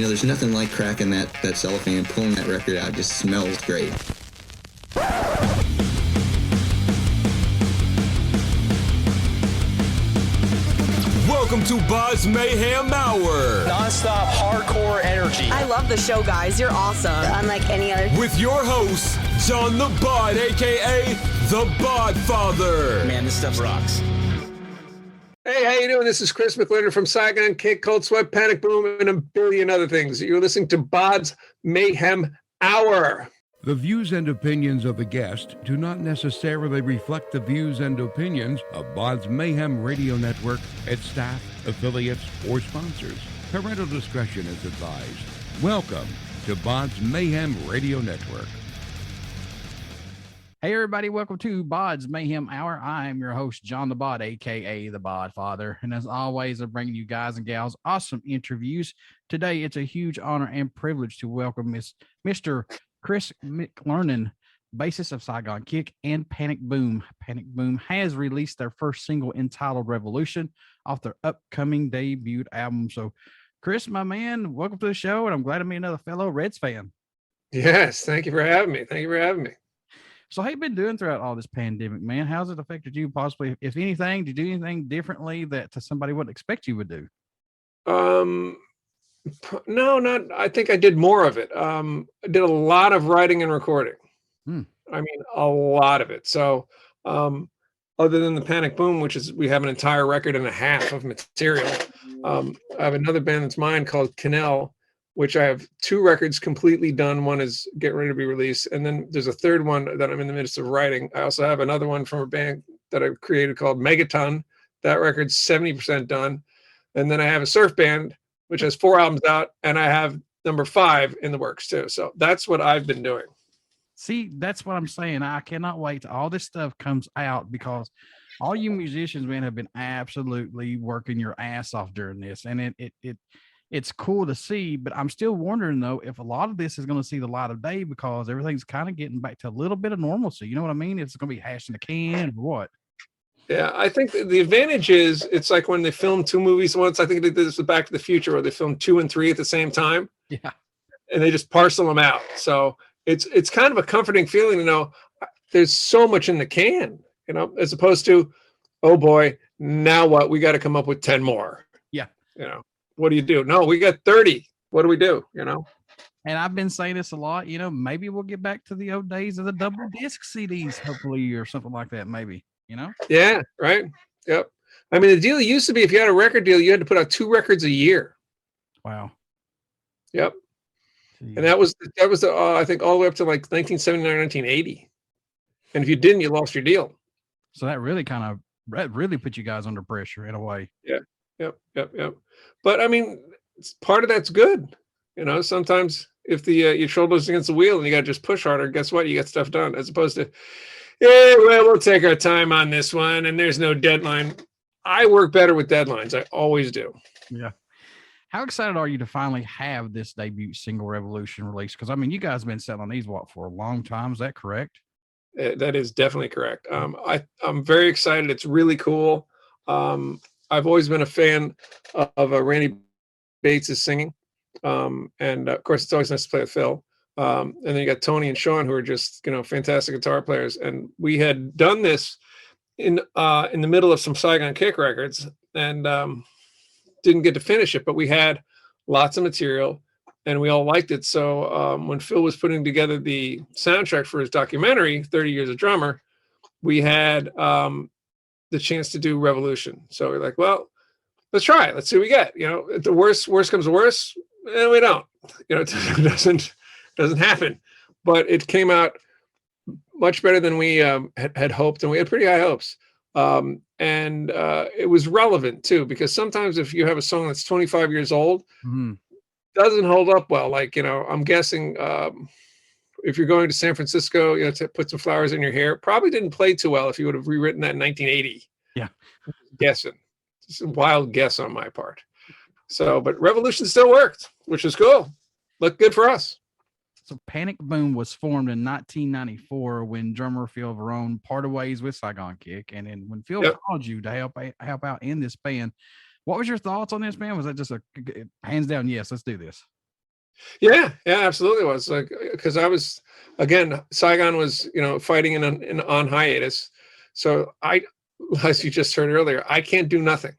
there's nothing like cracking that cellophane and pulling that record out. It just smells great. Welcome to BODS Mayhem Hour. Non-stop hardcore energy. I love the show, guys. You're awesome. Unlike any other. With your host, John the Bod, a.k.a. the Bod Father. Man, this stuff rocks. Hey, how you doing? This is Chris McLernon from Saigon, Kick, Cold Sweat, PanicBoom, and a billion other things. You're listening to BODS Mayhem Hour. The views and opinions of the guest do not necessarily reflect the views and opinions of BODS Mayhem Radio Network, its staff, affiliates, or sponsors. Parental discretion is advised. Welcome to BODS Mayhem Radio Network. Hey everybody, welcome to BODS Mayhem Hour. I am your host, John the Bod, aka the Bod Father. And as always, I'm bringing you guys and gals awesome interviews. Today, it's a huge honor and privilege to welcome Mr. Chris McLernon, bassist of Saigon Kick and PanicBoom. PanicBoom has released their first single entitled Revolution off their upcoming debut album. So, Chris, my man, welcome to the show, and I'm glad to meet another fellow Reds fan. Yes, thank you for having me. So, how you been doing throughout all this pandemic, man? How's it affected you possibly, if anything? Did you do anything differently that somebody wouldn't expect you would do? No, not. I think I did more of it. I did a lot of writing and recording. I mean, a lot of it. So, other than the PanicBoom, which is we have an entire record and a half of material. I have another band that's mine called Kinell, which I have 2 records completely done. One is getting ready to be released, and then there's a third one that I'm in the midst of writing. I also have another one from a band that I created called Megaton. That record's 70% done, and then I have a surf band which has 4 albums out, and I have number 5 in the works too. So that's what I've been doing. See, that's what I'm saying. I cannot wait till all this stuff comes out, because all you musicians, man, have been absolutely working your ass off during this. And it's cool to see, but I'm still wondering though, if a lot of this is going to see the light of day, because everything's kind of getting back to a little bit of normalcy. You know what I mean? It's going to be hash in the can or what? Yeah, I think the advantage is it's like when they filmed 2 movies once. I think they did this with Back to the Future, where they filmed 2 and 3 at the same time. Yeah. And they just parcel them out. So it's kind of a comforting feeling to know there's so much in the can, as opposed to, oh boy, now what? We got to come up with 10 more. Yeah. What do you do? No, we got 30. What do we do? And I've been saying this a lot, maybe we'll get back to the old days of the double disc CDs, hopefully, or something like that, maybe. Yeah, right. Yep. I mean, the deal used to be, if you had a record deal, you had to put out 2 records a year. Wow. Yep. Jeez. And that was I think all the way up to like 1979, 1980. And if you didn't, you lost your deal. So that really put you guys under pressure in a way. Yeah. Yep. But I mean, part of that's good. Sometimes if your shoulder's against the wheel and you got to just push harder, guess what? You get stuff done, as opposed to, yeah, well, we'll take our time on this one, and there's no deadline. I work better with deadlines. I always do. Yeah. How excited are you to finally have this debut single Revolution released? Because, I mean, you guys have been selling these, for a long time. Is that correct? That is definitely correct. I'm very excited. It's really cool. I've always been a fan of Randy Bates' singing. And, of course, it's always nice to play with Phil. And then you got Tony and Sean, who are just, fantastic guitar players. And we had done this in the middle of some Saigon Kick records, and didn't get to finish it, but we had lots of material and we all liked it. So when Phil was putting together the soundtrack for his documentary, 30 Years of Drummer, we had the chance to do Revolution. So we're like, well, let's try it. Let's see what we get. If the worst comes to worst, and we don't. It doesn't happen. But it came out much better than we had hoped, and we had pretty high hopes. And it was relevant too, because sometimes if you have a song that's 25 years old, doesn't hold up well. Like, I'm guessing if you're going to San Francisco, to put some flowers in your hair, probably didn't play too well if you would have rewritten that in 1980. Yeah. Guessing. It's a wild guess on my part. So, but Revolution still worked, which is cool. Looked good for us. So PanicBoom was formed in 1994 when drummer Phil Varone parted ways with Saigon Kick. And then when Phil called you to help out in this band, what was your thoughts on this, man? Was that just a hands down, yes, let's do this? Yeah, absolutely was. Like, because I was, again, Saigon was, fighting in on hiatus. So as you just heard earlier, I can't do nothing.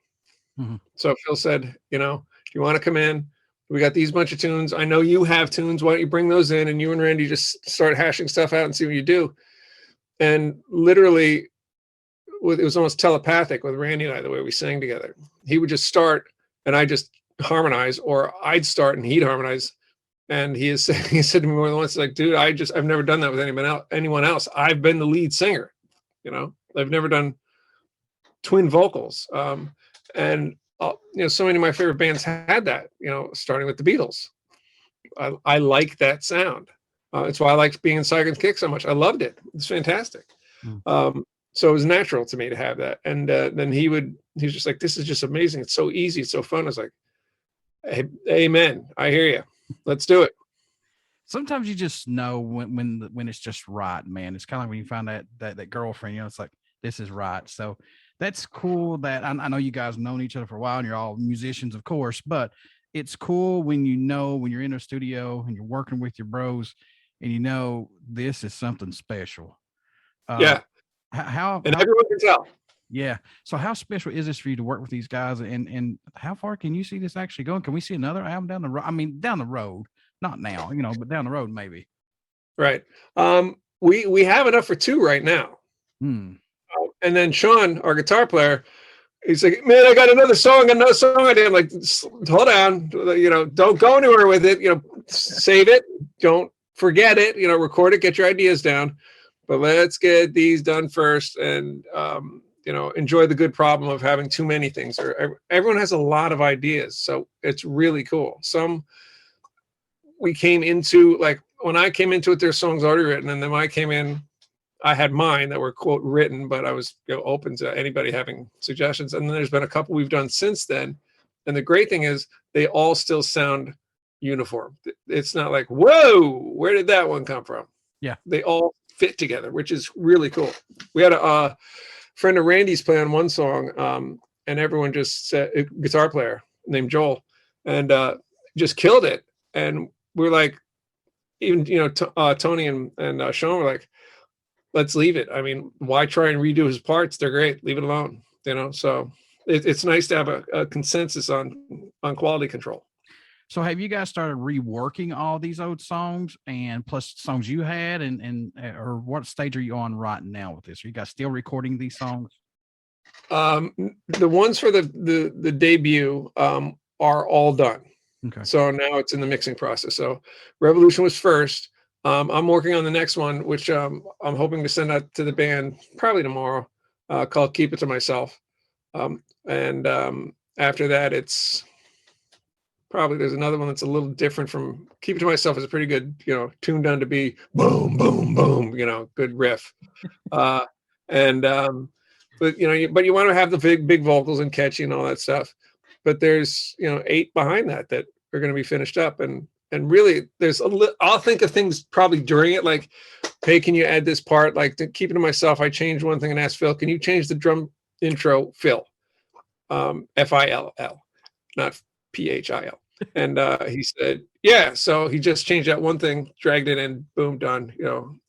Mhm. So Phil said, do you want to come in? We got these bunch of tunes. I know you have tunes. Why don't you bring those in? And you and Randy just start hashing stuff out and see what you do. And literally, it was almost telepathic with Randy and I, the way we sang together. He would just start and I just harmonize, or I'd start and he'd harmonize. And he said to me more than once, like, dude, I've never done that with anyone else. I've been the lead singer, I've never done twin vocals. And so many of my favorite bands had that, starting with the Beatles. I like that sound. It's why I liked being in Saigon's Kick so much. I loved it. It's fantastic. So it was natural to me to have that. And then he was just like, this is just amazing. It's so easy. It's so fun. I was like, hey, amen. I hear you. Let's do it. Sometimes you just know when it's just right, man. It's kind of like when you find that girlfriend, it's like, this is right. So that's cool that I know you guys have known each other for a while and you're all musicians, of course, but it's cool when when you're in a studio and you're working with your bros and this is something special. Yeah. How everyone can tell. Yeah. So how special is this for you to work with these guys, and how far can you see this actually going? Can we see another album down the road? I mean, down the road, not now, but down the road, maybe. Right. We have enough for 2 right now. And then Sean, our guitar player, he's like, man, I got another song. I'm like, hold on, don't go anywhere with it. Save it. Don't forget it. Record it, get your ideas down, but let's get these done first. And, enjoy the good problem of having too many things. Or everyone has a lot of ideas. So it's really cool. We came into, like, when I came into it, there's songs already written. And then when I came in, I had mine that were, quote, written, but I was open to anybody having suggestions. And then there's been a couple we've done since then. And the great thing is they all still sound uniform. It's not like, whoa, where did that one come from? Yeah. They all fit together, which is really cool. We had a friend of Randy's play on one song, and everyone just said, a guitar player named Joel, and just killed it. And we're like, even, Tony and Sean were like, let's leave it. I mean, why try and redo his parts? They're great. Leave it alone. So it's nice to have a consensus on quality control. So have you guys started reworking all these old songs and plus songs you had or what stage are you on right now with this? Are you guys still recording these songs? The ones for the debut are all done. Okay. So now it's in the mixing process. So Revolution was first. I'm working on the next one, which I'm hoping to send out to the band probably tomorrow, called Keep It to Myself. And after that, it's probably, there's another one that's a little different from Keep It to Myself. Is a pretty good, tuned down to be boom, boom, boom, good riff. But you want to have the big vocals and catchy and all that stuff. But there's, 8 behind that are going to be finished up. And really there's I'll think of things probably during it, like, hey, can you add this part? Like, to Keep It to Myself, I changed one thing and asked Phil, can you change the drum intro, Phil? Fill, not PHIL. And he said, yeah. So he just changed that one thing, dragged it in, boom, done,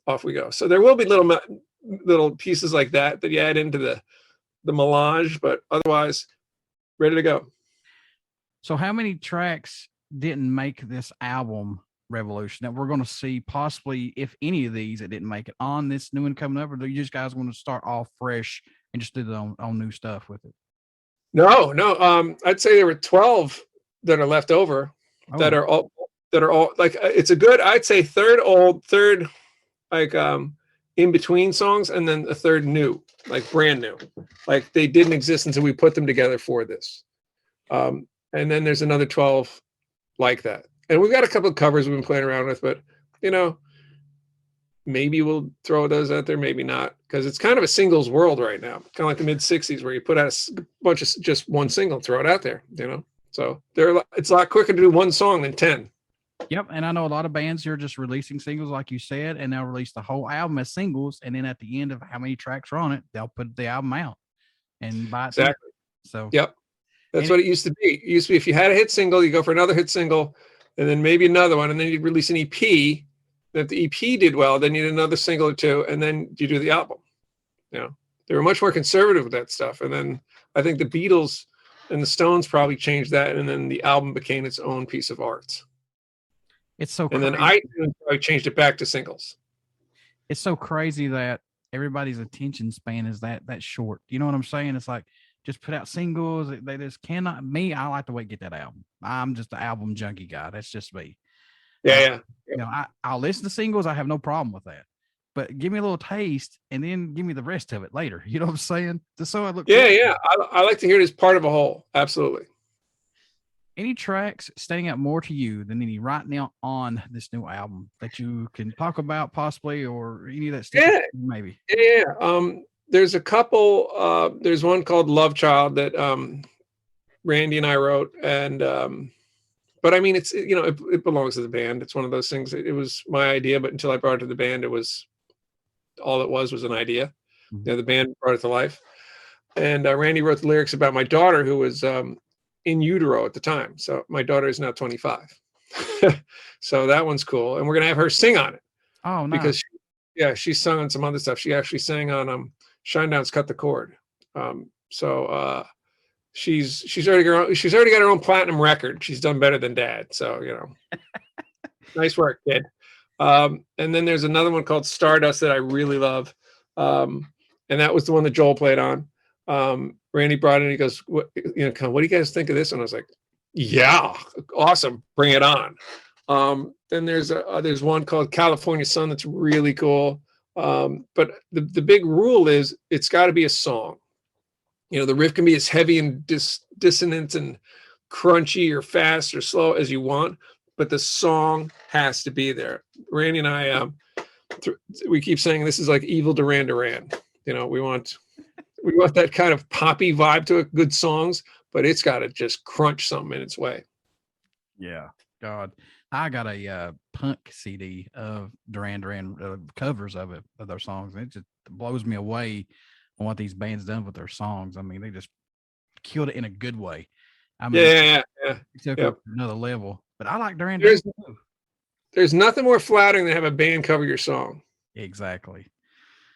off we go. So there will be little pieces like that you add into the melange, but otherwise ready to go. So how many tracks didn't make this album Revolution that we're going to see, possibly, if any of these that didn't make it, on this new one coming up? Or do you just guys want to start off fresh and just do the on new stuff with it? No. I'd say there were 12 that are left over. that are all like, it's a good, I'd say third like in between songs, and then a third new, like brand new, like they didn't exist until we put them together for this. And then there's another 12 like that. And we've got a couple of covers we've been playing around with, but maybe we'll throw those out there, maybe not, because it's kind of a singles world right now, kind of like the mid 60s where you put out a bunch of just one single, throw it out there, so it's a lot quicker to do one song than 10. Yep. And I know a lot of bands here are just releasing singles, like you said, and they'll release the whole album as singles, and then at the end of how many tracks are on it, they'll put the album out and buy it. Exactly. So yep, that's what it used to be. It used to be, if you had a hit single, you go for another hit single, and then maybe another one, and then you'd release an EP. If the EP did well, then you need another single or two, and then you do the album. You know, they were much more conservative with that stuff. And then I think the Beatles and the Stones probably changed that, and then the album became its own piece of art. It's so And crazy. then iTunes probably changed it back to singles. It's so crazy that everybody's attention span is that short. You know what I'm saying? It's like, just put out singles. They just cannot. Me, I like to wait, get that album. I'm just an album junkie guy. That's just me. Yeah. You know, I'll listen to singles. I have no problem with that. But give me a little taste and then give me the rest of it later. You know what I'm saying? Just so I look. Yeah. I like to hear it as part of a whole. Absolutely. Any tracks standing out more to you than any right now on this new album that you can talk about possibly, or any of that stuff? Yeah. Maybe. Yeah. There's a couple. There's one called Love Child that Randy and I wrote, and but I mean, it's, you know, it belongs to the band. It's one of those things. It was my idea, but until I brought it to the band, it was all it was an idea. Mm-hmm. You know, the band brought it to life, and Randy wrote the lyrics about my daughter, who was in utero at the time. So my daughter is now 25. So that one's cool, and we're gonna have her sing on it. Oh, nice. Because she sung on some other stuff. She actually sang on Shinedown's Cut the Cord. She's already got her own platinum record. She's done better than Dad. So, you know, nice work, kid. And then there's another one called Stardust that I really love. And that was the one that Joel played on. Randy brought it in. He goes, what do you guys think of this? And I was like, yeah, awesome. Bring it on. Then there's one called California Sun that's really cool. But the big rule is it's got to be a song. You know, the riff can be as heavy and dissonant and crunchy or fast or slow as you want, but the song has to be there. Randy and I, we keep saying this is like evil Duran Duran. You know, we want that kind of poppy vibe to it, good songs, but it's got to just crunch something in its way. Yeah, God, I got a punk CD of Duran Duran covers of their songs. And it just blows me away on what these bands done with their songs. I mean, they just killed it in a good way. I mean, yeah. It took it up to another level. But I like Duran Duran too. There's nothing more flattering than have a band cover your song. Exactly.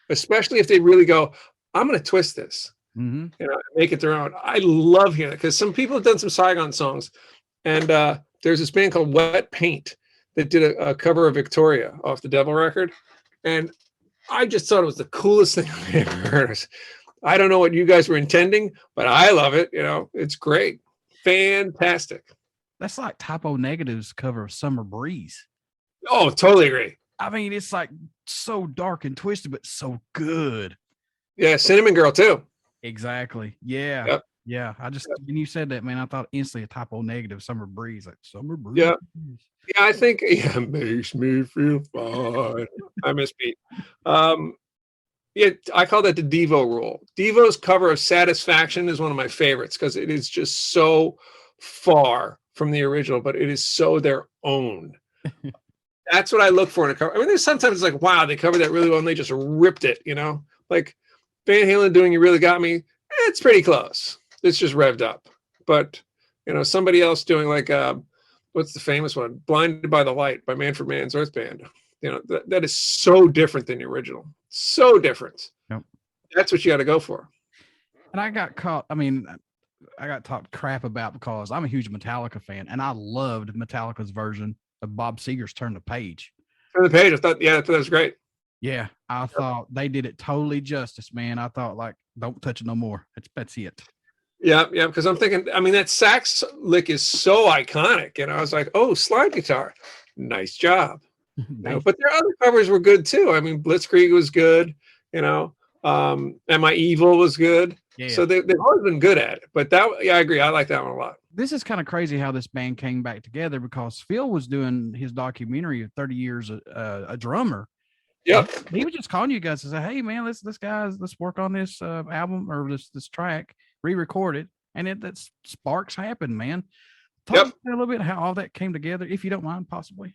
Especially if they really go, I'm going to twist this, Mm-hmm. you know, make it their own. I love hearing it because some people have done some Saigon songs, and there's this band called Wet Paint that did a cover of Victoria off the Devil record, and I just thought it was the coolest thing I've ever heard. I don't know what you guys were intending, but I love it. You know, it's great, fantastic. That's like Typo Negative's cover of Summer Breeze. Oh, totally agree. I mean, it's like so dark and twisted, but so good. Yeah, Cinnamon Girl too. Exactly. Yeah. Yep. Yeah. I just, when you said that, man, I thought instantly a Typo Negative Summer Breeze, like Summer Breeze. Yeah. Yeah, I think makes me feel fine. I miss Pete. Yeah, I call that the Devo rule. Devo's cover of Satisfaction is one of my favorites because it is just so far from the original, but it is so their own. That's what I look for in a cover. I mean, there's sometimes it's like, wow, they covered that really well and they just ripped it, you know? Like Van Halen doing You Really Got Me, it's pretty close. It's just revved up. But, you know, somebody else doing like, what's the famous one? Blinded by the Light by Manfred Mann's Earth Band. You know, that is so different than the original. So different. Yep. That's what you got to go for. And I got caught. I mean, I got talked crap about because I'm a huge Metallica fan, and I loved Metallica's version of Bob Seger's Turn the Page. Turn the Page. I thought that was great. Yeah, I thought they did it totally justice, man. I thought, like, don't touch it no more. That's it. Yeah, because I'm thinking, I mean, that sax lick is so iconic. And I was like, oh, slide guitar. Nice job. You know, but their other covers were good too. I mean, Blitzkrieg was good, you know, Am I Evil was good. Yeah. So they've always been good at it. But I agree. I like that one a lot. This is kind of crazy how this band came back together because Phil was doing his documentary of 30 years a drummer. Yep. He was just calling you guys and say, hey man, let's work on this album or this track, re-record it. And that sparks happen, man. Talk a little bit how all that came together, if you don't mind, possibly.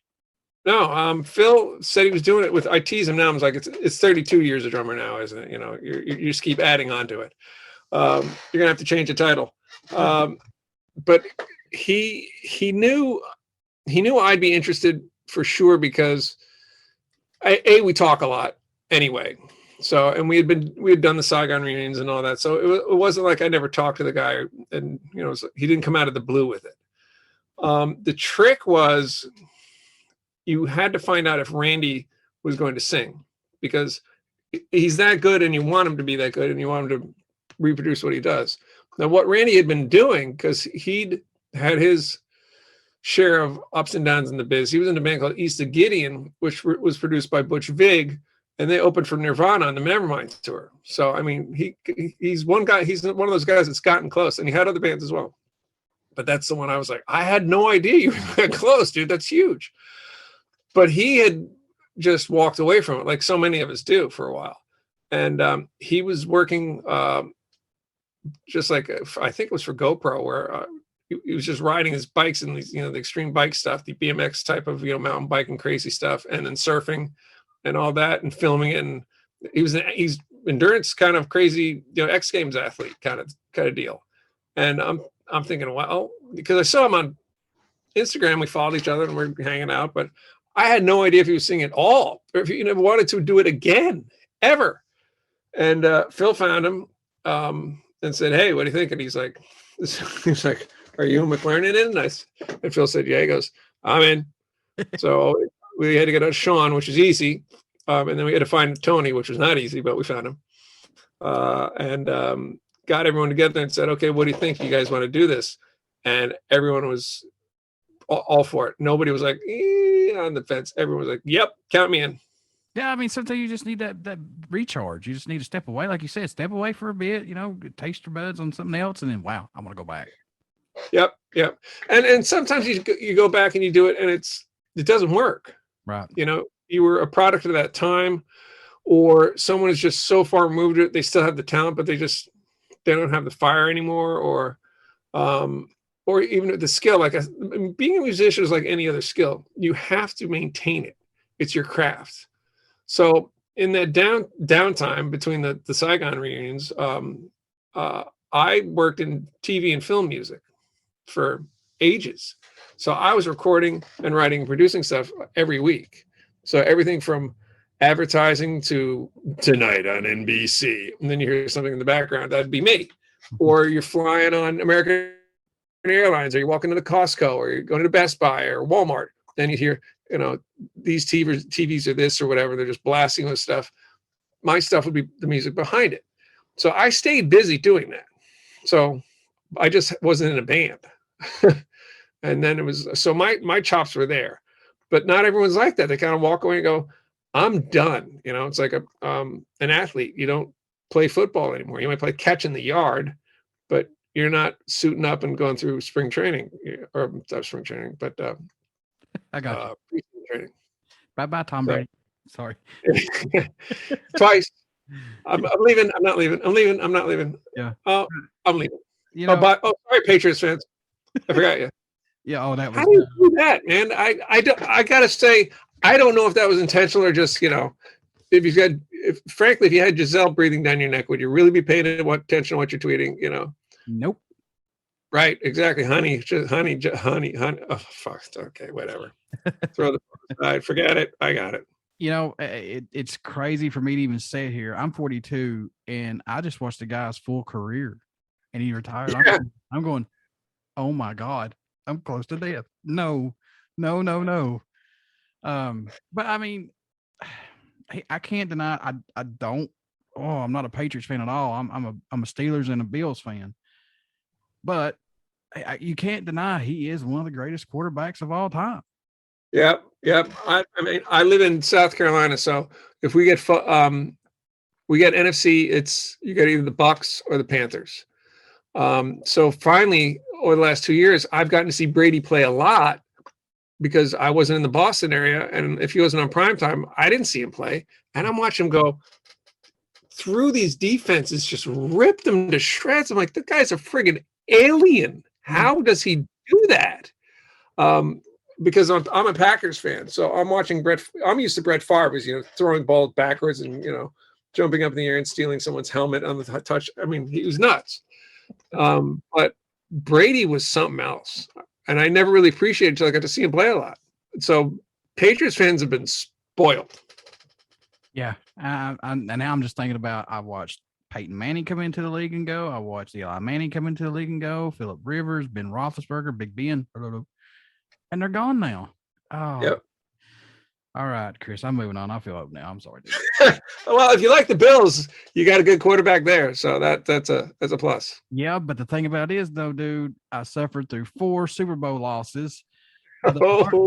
No, Phil said he was doing it with, I tease him now. I was like, it's 32 years a drummer now, isn't it? You know, you just keep adding on to it. You're gonna have to change the title. But he knew he knew I'd be interested for sure because we talk a lot anyway. So, and we had done the Saigon reunions and all that. So it wasn't like I never talked to the guy, and he didn't come out of the blue with it. The trick was you had to find out if Randy was going to sing, because he's that good and you want him to be that good and you want him to reproduce what he does. Now, what Randy had been doing, because he'd had his share of ups and downs in the biz. He was in a band called East of Gideon, which was produced by Butch Vig, and they opened for Nirvana on the Nevermind tour. So, I mean, he's one guy. He's one of those guys that's gotten close, and he had other bands as well. But that's the one I was like, I had no idea you were that close, dude. That's huge. But he had just walked away from it, like so many of us do, for a while. And he was working just like, I think it was for GoPro, where he was just riding his bikes and these, the extreme bike stuff, the BMX type of, mountain biking crazy stuff, and then surfing and all that, and filming it. And he's endurance kind of crazy, X Games athlete kind of deal. And I'm thinking, well, because I saw him on Instagram, we followed each other and we're hanging out, but I had no idea if he was singing at all, or if he never wanted to do it again, ever. And Phil found him and said, "Hey, what do you think?" And he's like, "Are you and McLernon in?" And Phil said, "Yeah." He goes, "I'm in." So we had to get out Sean, which is easy. And then we had to find Tony, which was not easy, but we found him. And got everyone together and said, "Okay, what do you think? You guys want to do this?" And everyone was all for it. Nobody was like on the fence. Everyone was like, "Yep, count me in." Yeah, I mean, sometimes you just need that recharge. You just need to step away, like you said, step away for a bit, taste your buds on something else, and then wow, I'm gonna go back. Yep. And sometimes you go back and you do it, and it doesn't work. Right. You were a product of that time, or someone is just so far removed it, they still have the talent, but they don't have the fire anymore, or even the skill. Like being a musician is like any other skill. You have to maintain it. It's your craft. So in that downtime between the Saigon reunions, I worked in TV and film music for ages. So I was recording and writing and producing stuff every week. So everything from advertising to Tonight on NBC. And then you hear something in the background, that'd be me. Or you're flying on American Airlines, or you're walking to the Costco, or you're going to Best Buy or Walmart. Then you hear, these TVs are this or whatever. They're just blasting with stuff. My stuff would be the music behind it. So I stayed busy doing that. So I just wasn't in a band. And then so my chops were there, but not everyone's like that. They kind of walk away and go, "I'm done." It's like an athlete. You don't play football anymore. You might play catch in the yard, but you're not suiting up and going through spring training, or not spring training, but I got you. Training. Bye, Tom Brady. Sorry. Twice. I'm leaving. I'm not leaving. I'm leaving. I'm not leaving. Yeah. I'm leaving. Sorry, Patriots fans. I forgot you. Yeah. Oh, that was. How do you do that, man? I gotta say, I don't know if that was intentional or just, if you had Giselle breathing down your neck, would you really be paying attention to what you're tweeting? Nope. Right. Exactly. Honey. Oh, fuck. Okay. Whatever. Throw the aside. Forget it. I got it. It's crazy for me to even say it here. I'm 42 and I just watched the guy's full career and he retired. Yeah. I'm going, oh my God, I'm close to death. No. But I mean, I can't deny I don't. Oh, I'm not a Patriots fan at all. I'm a Steelers and a Bills fan. But you can't deny he is one of the greatest quarterbacks of all time. Yep. I mean, I live in South Carolina, so if we get NFC, you got either the Bucs or the Panthers. So finally, over the last 2 years, I've gotten to see Brady play a lot because I wasn't in the Boston area, and if he wasn't on primetime, I didn't see him play. And I'm watching him go through these defenses, just rip them to shreds. I'm like, the guy's a friggin' alien. How does he do that? Because I'm a Packers fan, so I'm watching I'm used to Brett Favre, as throwing balls backwards and jumping up in the air and stealing someone's helmet on the touch. I mean, he was nuts. But Brady was something else, and I never really appreciated it until I got to see him play a lot. So Patriots fans have been spoiled. Yeah. And now I'm just thinking about, I watched Peyton Manning come into the league and go. I watched Eli Manning come into the league and go. Phillip Rivers, Ben Roethlisberger, Big Ben, and they're gone now. Oh, Yep. All right, Chris, I'm moving on. I feel up now. I'm sorry. Well, if you like the Bills, you got a good quarterback there, so that's a plus. Yeah, but the thing about it is, though, dude, I suffered through 4 Super Bowl losses. We lost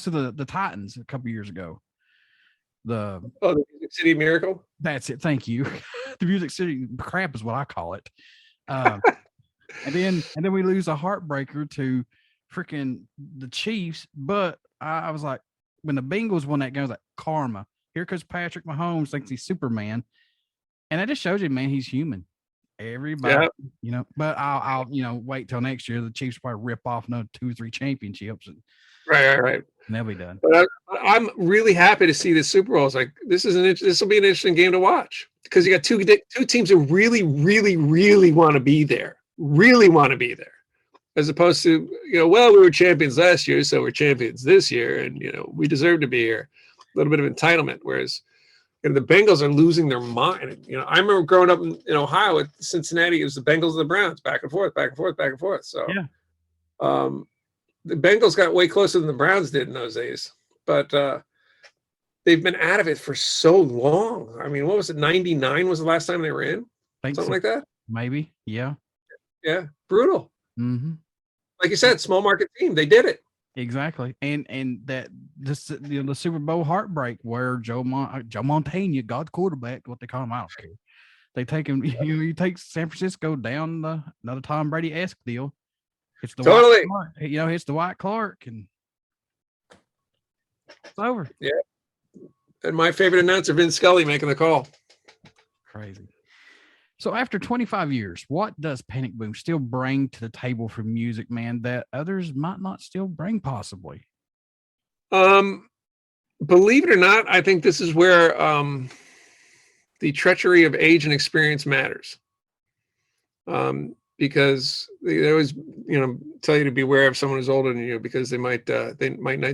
to the Titans a couple years ago. The Music City Miracle. That's it. Thank you. The Music City crap is what I call it. And then we lose a heartbreaker to freaking the Chiefs. But I was like, when the Bengals won that game, I was like, karma. Here comes Patrick Mahomes, thinks he's Superman. And that just shows you, man, he's human. Everybody, but I'll wait till next year. The Chiefs probably rip off another 2 or 3 championships. And Right. And they'll be done. But I'm really happy to see this Super Bowl. It's like, this will be an interesting game to watch, because you got two teams who really, really, really want to be there. Really want to be there, as opposed to, we were champions last year, so we're champions this year, and we deserve to be here. A little bit of entitlement, whereas the Bengals are losing their mind. I remember growing up in Ohio at Cincinnati, it was the Bengals and the Browns, back and forth, back and forth, back and forth. So the Bengals got way closer than the Browns did in those days, but they've been out of it for so long. I mean, what was it? 99 was the last time they were in, something like that. Maybe, yeah. Yeah, brutal. Mm-hmm. Like you said, small market team. They did it. Exactly. And that the Super Bowl heartbreak where Joe Montana, God's quarterback, what they call him, I don't care. They take him. You take San Francisco down another Tom Brady-esque deal. It's the totally. It's the White Clark, and it's over. Yeah. And my favorite announcer, Vince Scully, making the call. Crazy. So after 25 years, what does PanicBoom still bring to the table for music, man, that others might not still bring possibly? Believe it or not, I think this is where the treachery of age and experience matters. Because they always, tell you to beware of someone who's older than you, because they might know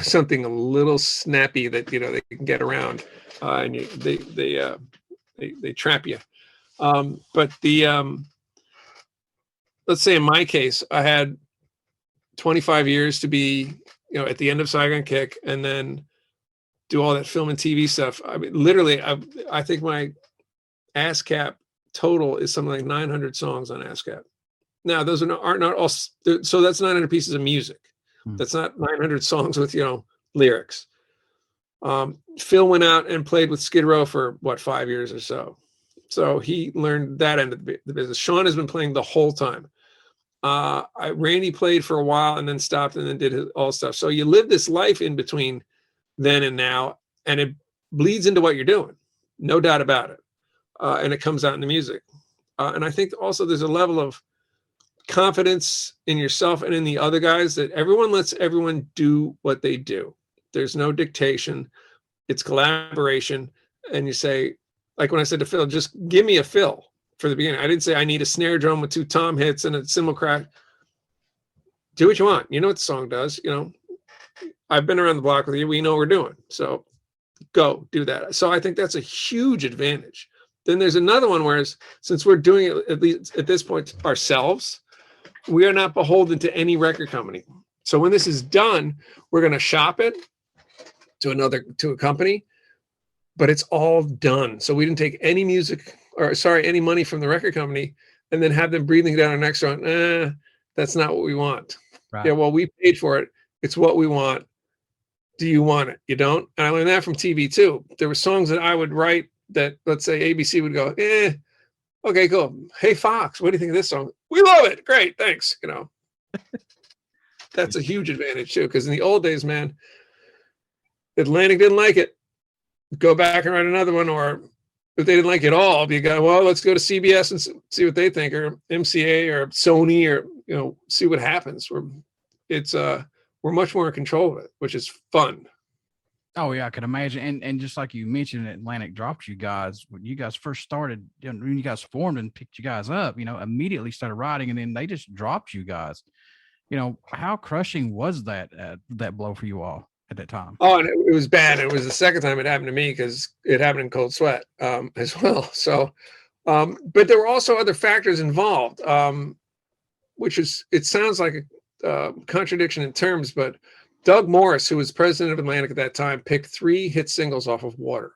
something a little snappy that they can get around, and they trap you. But let's say in my case, I had 25 years to be, at the end of Saigon Kick, and then do all that film and TV stuff. I mean, literally, I think my ASCAP total is something like 900 songs on ASCAP. Now, those are not all, so that's 900 pieces of music. That's not 900 songs with, lyrics. Phil went out and played with Skid Row for 5 years or so. So he learned that end of the business. Sean has been playing the whole time. Randy played for a while and then stopped and then did his all stuff. So you live this life in between then and now, and it bleeds into what you're doing. No doubt about it. And it comes out in the music. And I think also there's a level of confidence in yourself and in the other guys that everyone lets everyone do what they do. There's no dictation. It's collaboration. And you say, like when I said to Phil, just give me a fill for the beginning. I didn't say I need a snare drum with 2 tom hits and a cymbal crack. Do what you want. You know what the song does. I've been around the block with you. We know what we're doing. So go do that. So I think that's a huge advantage. Then there's another one, whereas since we're doing it, at least at this point, ourselves, we are not beholden to any record company. So when this is done, we're going to shop it to a company, but it's all done. So we didn't take any any money from the record company and then have them breathing down our necks going, that's not what we want. Right. Yeah, well, we paid for it. It's what we want. Do you want it? You don't? And I learned that from TV too. There were songs that I would write that, let's say ABC would go, okay, cool. Hey, Fox, what do you think of this song? We love it. Great. Thanks. That's a huge advantage too. Because in the old days, man, Atlantic didn't like it. Go back and write another one. Or if they didn't like it all, you go, well, let's go to CBS and see what they think, or MCA or Sony, or, see what happens. We're much more in control of it, which is fun. Oh yeah, I could imagine. And just like you mentioned, Atlantic dropped you guys when you guys first started, when you guys formed and picked you guys up, immediately started writing, and then they just dropped you guys. How crushing was that blow for you all at that time? Oh, and it was bad. It was the second time it happened to me because it happened in Cold Sweat as well. So, but there were also other factors involved, which is, it sounds like a contradiction in terms, but Doug Morris, who was president of Atlantic at that time, picked 3 hit singles off of Water.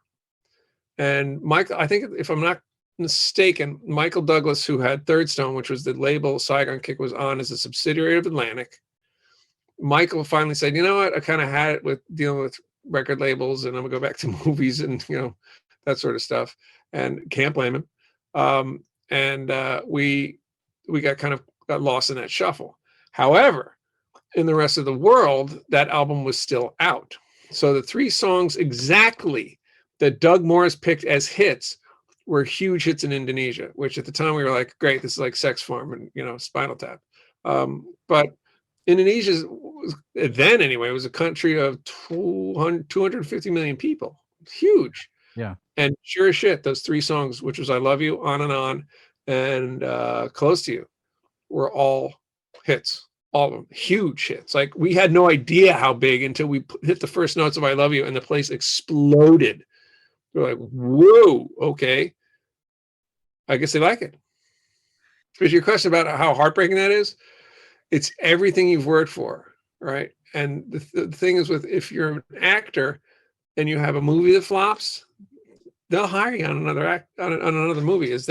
And Michael, I think if I'm not mistaken, Michael Douglas, who had Third Stone, which was the label Saigon Kick was on as a subsidiary of Atlantic, Michael finally said, you know what, I kind of had it with dealing with record labels, and I'm gonna go back to movies and that sort of stuff, and can't blame him. We got lost in that shuffle. However, in the rest of the world, that album was still out. So the 3 songs exactly that Doug Morris picked as hits were huge hits in Indonesia, which at the time we were like, great, this is like Sex Farm and Spinal Tap. But Indonesia, then anyway, was a country of 250 million people. Huge. Yeah. And sure as shit, those 3 songs, which was I Love You, On, and Close to You, were all hits. All of them, huge hits. Like, we had no idea how big until we hit the first notes of I Love You, and the place exploded. We're like, whoa, okay. I guess they like it. But your question about how heartbreaking that is, it's everything you've worked for, right? And the thing is, if you're an actor and you have a movie that flops, they'll hire you on another another movie as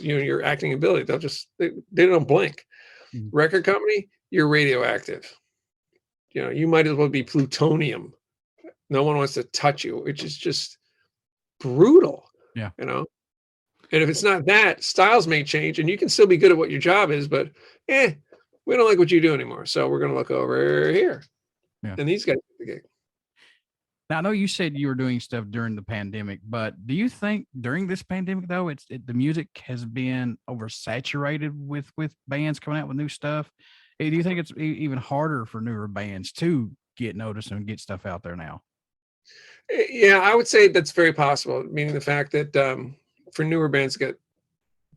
your acting ability. They don't blink. Mm-hmm. Record company, you're radioactive. You might as well be plutonium. No one wants to touch you, which is just brutal. Yeah. And if it's not that, styles may change and you can still be good at what your job is, but we don't like what you do anymore. So we're going to look over here. Yeah. And these guys get the gig. Now, I know you said you were doing stuff during the pandemic, but do you think during this pandemic, though, the music has been oversaturated with bands coming out with new stuff? Do you think it's even harder for newer bands to get noticed and get stuff out there now? Yeah, I would say that's very possible, meaning the fact that for newer bands to get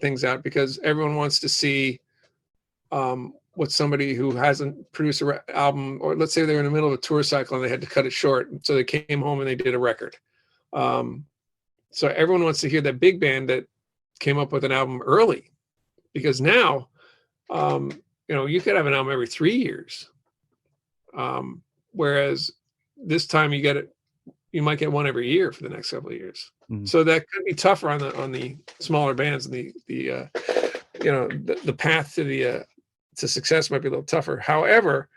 things out, because everyone wants to see what somebody who hasn't produced an album, or let's say they're in the middle of a tour cycle and they had to cut it short, so they came home and they did a record. So everyone wants to hear that big band that came up with an album early, because now you could have an album every 3 years, whereas this time you might get one every year for the next couple of years. Mm-hmm. So that could be tougher on the smaller bands, and the path to success might be a little tougher. However,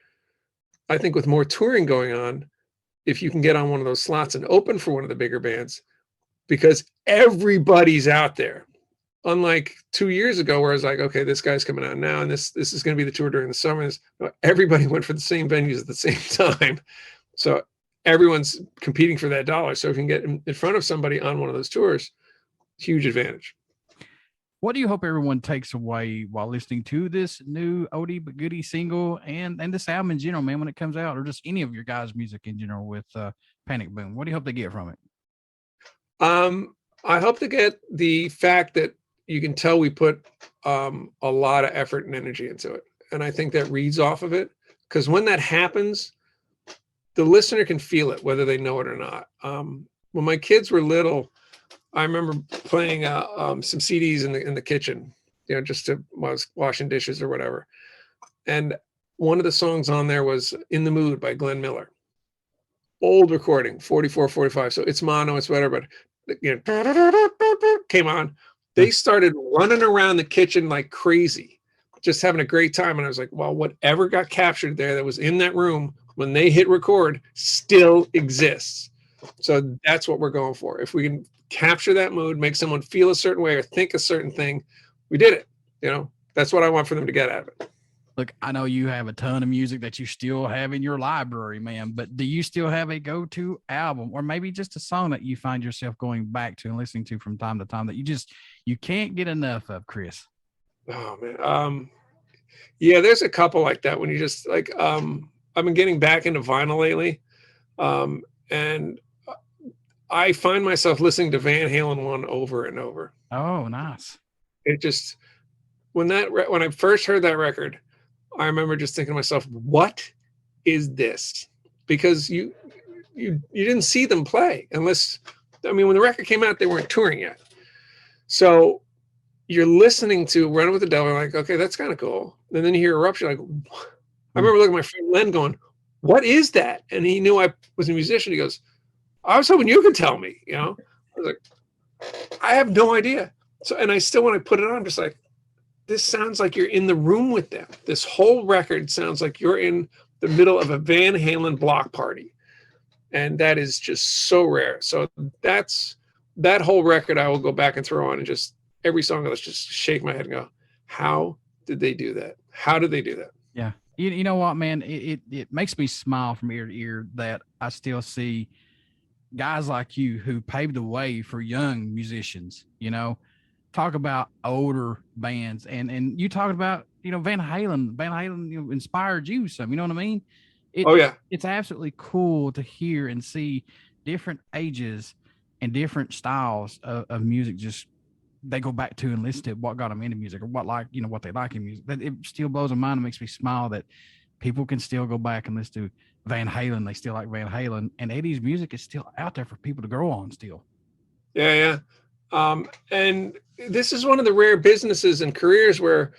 I think with more touring going on, if you can get on one of those slots and open for one of the bigger bands, because everybody's out there. Unlike 2 years ago, where I was like, okay, this guy's coming out now, and this is going to be the tour during the summers. Everybody went for the same venues at the same time. So everyone's competing for that dollar. So if you can get in front of somebody on one of those tours, huge advantage. What do you hope everyone takes away while listening to this new oldie but goodie single and this album in general, man, when it comes out, or just any of your guys' music in general with PanicBoom? What do you hope they get from it? I hope to get the fact that you can tell we put a lot of effort and energy into it. And I think that reads off of it, because when that happens, the listener can feel it, whether they know it or not. When my kids were little, I remember playing some CDs in the kitchen, just while I was washing dishes or whatever. And one of the songs on there was In the Mood by Glenn Miller. Old recording, 44, 45. So it's mono, it's whatever, but came on. They started running around the kitchen like crazy, just having a great time. And I was like, well, whatever got captured there that was in that room when they hit record still exists. So that's what we're going for. If we can capture that mood, make someone feel a certain way or think a certain thing, we did it. That's what I want for them to get out of it. Look, I know you have a ton of music that you still have in your library, man, but do you still have a go-to album, or maybe just a song that you find yourself going back to and listening to from time to time that you can't get enough of, Chris? Oh man. Yeah, there's a couple like that when you just like, I've been getting back into vinyl lately. And I find myself listening to Van Halen 1 over and over. Oh, nice. It just, when I first heard that record, I remember just thinking to myself, what is this? Because you didn't see them play unless, I mean, when the record came out, they weren't touring yet. So you're listening to Run with the Devil, like, okay, that's kind of cool. And then you hear Eruption, like, I remember looking at my friend Len going, what is that? And he knew I was a musician. He goes, I was hoping you could tell me, you know? I was like, I have no idea. So, and I still, when I put it on, I'm just like, this sounds like you're in the room with them. This whole record sounds like you're in the middle of a Van Halen block party. And that is just so rare. So that whole record I will go back and throw on, and just every song I'll just shake my head and go, how did they do that? How did they do that? Yeah. You know what, man? It makes me smile from ear to ear that I still see guys like you who paved the way for young musicians, you know, talk about older bands, and you talking about, you know, Van Halen, you know, inspired you some, you know what I mean? Oh yeah. It's absolutely cool to hear and see different ages and different styles of music. Just they go back to and listen to what got them into music, or what they like in music. That it still blows my mind and makes me smile that people can still go back and listen to Van Halen. They still like Van Halen, and 80s music is still out there for people to grow on still. Yeah. And this is one of the rare businesses and careers where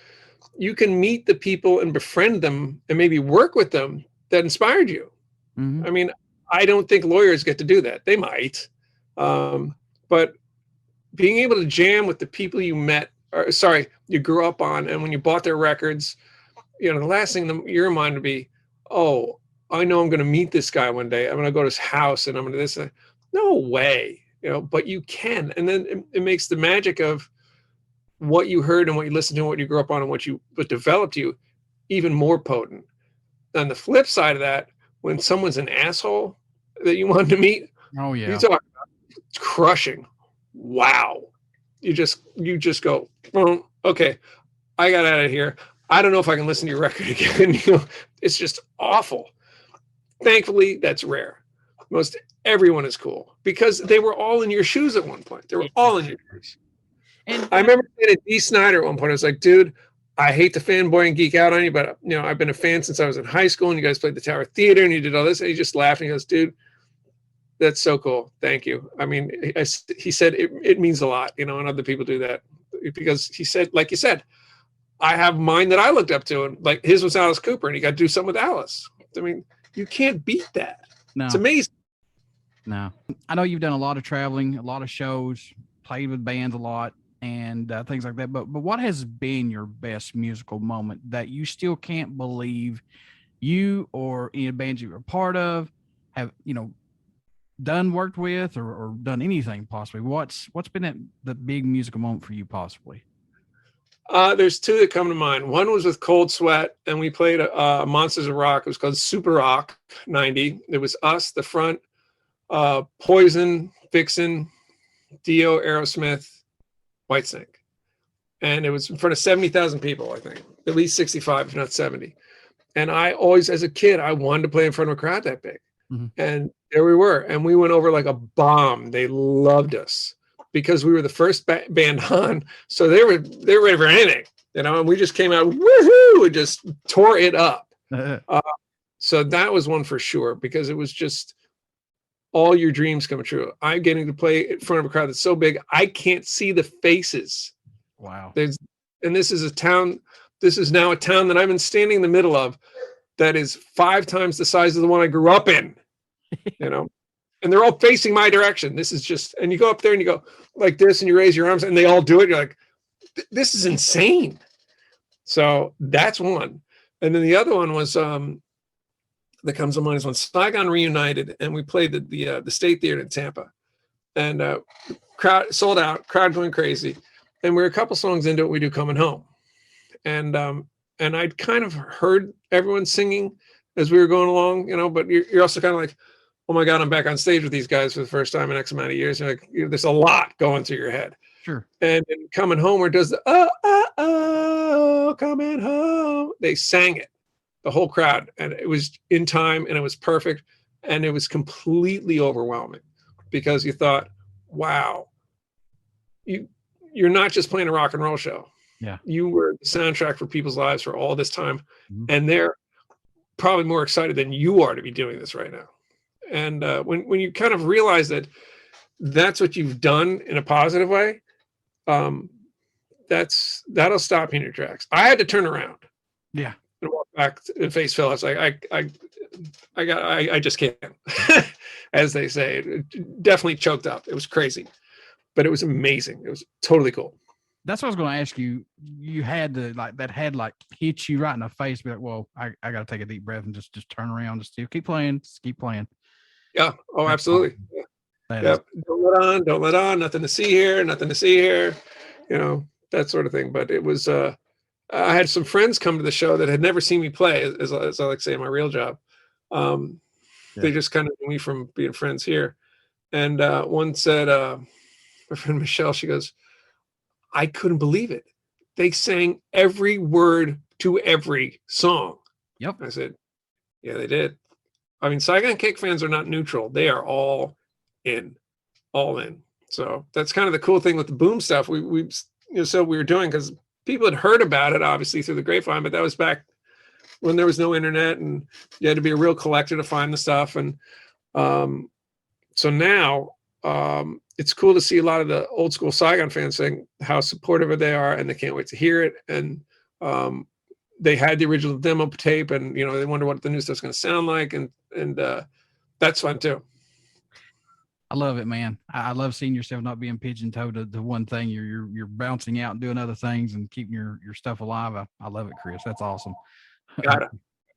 you can meet the people and befriend them and maybe work with them that inspired you. Mm-hmm. I mean, I don't think lawyers get to do that. They might. But being able to jam with the people you grew up on, and when you bought their records, you know, the last thing in your mind would be, oh, I know I'm going to meet this guy one day. I'm going to go to his house and I'm going to this. No way, you know, but you can. And then it makes the magic of what you heard and what you listened to and what you grew up on and what developed you even more potent. On the flip side of that, when someone's an asshole that you wanted to meet, oh yeah, you talk about crushing. Wow. You just go, oh, okay, I got out of here. I don't know if I can listen to your record again. You know, it's just awful. Thankfully, that's rare. Most everyone is cool because they were all in your shoes at one point. They were all in your shoes. And I remember saying to D. Snyder at one point, I was like, dude, I hate to fanboy and geek out on you, but you know, I've been a fan since I was in high school, and you guys played the Tower Theater and you did all this. And he just laughed and he goes, dude, that's so cool. Thank you. I mean, he said it means a lot, you know, and other people do that because he said, like you said, I have mine that I looked up to, and like his was Alice Cooper, and he got to do something with Alice. I mean, you can't beat that. No. It's amazing. No, I know you've done a lot of traveling, a lot of shows, played with bands a lot, and things like that. But what has been your best musical moment that you still can't believe you or any bands you were a part of have, you know, worked with or done anything possibly? What's been the big musical moment for you possibly? There's two that come to mind. One was with Cold Sweat, and we played Monsters of Rock. It was called Super Rock 90. It was us, the front, Poison, Vixen, Dio, Aerosmith, Whitesnake. And it was in front of 70,000 people, I think. At least 65, if not 70. And I always, as a kid, I wanted to play in front of a crowd that big. Mm-hmm. And there we were. And we went over like a bomb. They loved us because we were the first band on. So they were ready for anything, you know, and we just came out, woohoo, and just tore it up. So that was one for sure, because it was just all your dreams come true. I'm getting to play in front of a crowd that's so big, I can't see the faces. Wow. And this is now a town that I've been standing in the middle of that is 5 times the size of the one I grew up in, you know, and they're all facing my direction. This is just, and you go up there and you go like this and you raise your arms and they all do it. You're like, this is insane. So that's one. And then the other one was, that comes to mind is when Saigon reunited and we played the State Theater in Tampa, and crowd sold out, crowd going crazy. And we were a couple songs into it. We do Coming Home. And I'd kind of heard everyone singing as we were going along, you know, but you're also kind of like, oh my God, I'm back on stage with these guys for the first time in X amount of years. You're like, there's a lot going through your head. Sure. And in Coming Home, where it does the, coming home, they sang it, the whole crowd. And it was in time and it was perfect. And it was completely overwhelming. because you thought, wow, you're not just playing a rock and roll show. Yeah. You were the soundtrack for people's lives for all this time. Mm-hmm. And they're probably more excited than you are to be doing this right now. And when you kind of realize that that's what you've done in a positive way, that'll stop you in your tracks. I had to turn around. Yeah. And walk back and face Phil. I was like, I just can't, as they say. It definitely choked up. It was crazy, but it was amazing. It was totally cool. That's what I was going to ask you. You had to hit you right in the face. Be like, well, I got to take a deep breath and just turn around. Just keep playing. Just keep playing. Yeah. Oh, absolutely. Yeah. Don't let on. Nothing to see here. You know, that sort of thing. But it was, I had some friends come to the show that had never seen me play, as I like to say in my real job. They just kind of knew me from being friends here. And one said, my friend Michelle, she goes, I couldn't believe it. They sang every word to every song. Yep. I said, yeah, they did. I mean, Saigon Kick fans are not neutral. They are all in. So that's kind of the cool thing with the boom stuff. We were doing, because people had heard about it obviously through the grapevine, but that was back when there was no internet and you had to be a real collector to find the stuff. And so now it's cool to see a lot of the old school Saigon fans saying how supportive they are and they can't wait to hear it. And they had the original demo tape, and they wonder what the new stuff's going to sound like, and that's fun too. I love it, man. I love seeing yourself not being pigeon-toed to one thing. You're bouncing out and doing other things and keeping your stuff alive. I love it, Chris. That's awesome. Got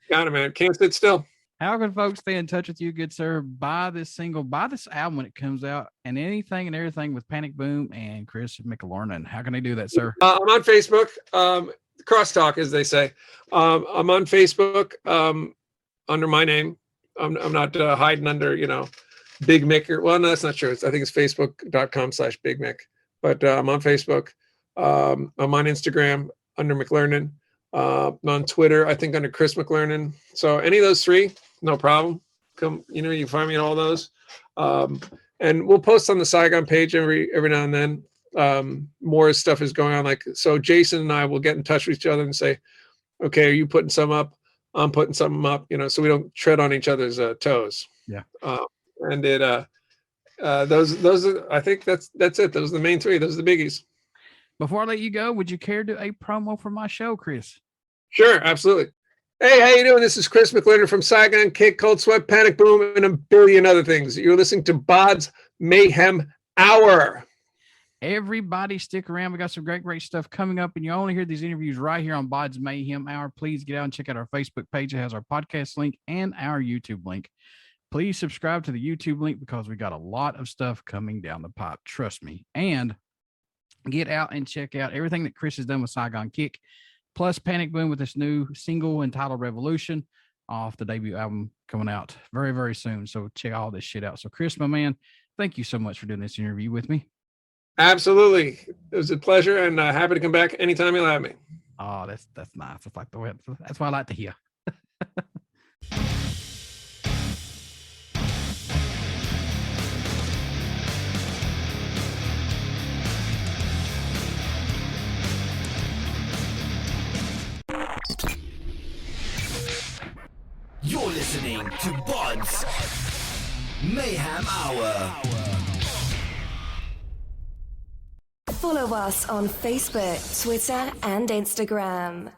it, man. Can't sit still. How can folks stay in touch with you, good sir? Buy this single, buy this album when it comes out, and anything and everything with PanicBoom and Chris McLernon. How can they do that, sir? I'm on Facebook. Crosstalk, as they say. I'm on Facebook under my name. I'm not hiding under, Big Mick. Well, no, that's not true. I think it's facebook.com/Big Mick. But I'm on Facebook. I'm on Instagram under McLernon. I'm on Twitter, I think under Chris McLernon. So any of those three, no problem. Come, you can find me in all those. And we'll post on the Saigon page every now and then. More stuff is going on. So Jason and I will get in touch with each other and say, okay, are you putting some up? I'm putting something up, so we don't tread on each other's toes. Yeah. And it, those are, I think that's it. Those are the main three. Those are the biggies. Before I let you go, would you care to do a promo for my show, Chris? Sure, absolutely. Hey, how you doing? This is Chris McLernon from Saigon Kick, Cold Sweat, PanicBoom, and a billion other things. You're listening to BODS Mayhem Hour. Everybody stick around. We got some great stuff coming up, and you only hear these interviews right here on BODS Mayhem Hour. Please get out and check out our Facebook page. It has our podcast link and our YouTube link. Please subscribe to the YouTube link because we got a lot of stuff coming down the pipe. Trust me. And get out and check out everything that Chris has done with Saigon Kick, plus PanicBoom with this new single entitled Revolution off the debut album coming out very, very soon. So check all this shit out. So Chris, my man, thank you so much for doing this interview with me. Absolutely. It was a pleasure, and happy to come back anytime you'll have me. Oh, that's nice. That's like the way, that's what I like to hear. You're listening to BODS Mayhem Hour. Follow us on Facebook, Twitter, and Instagram.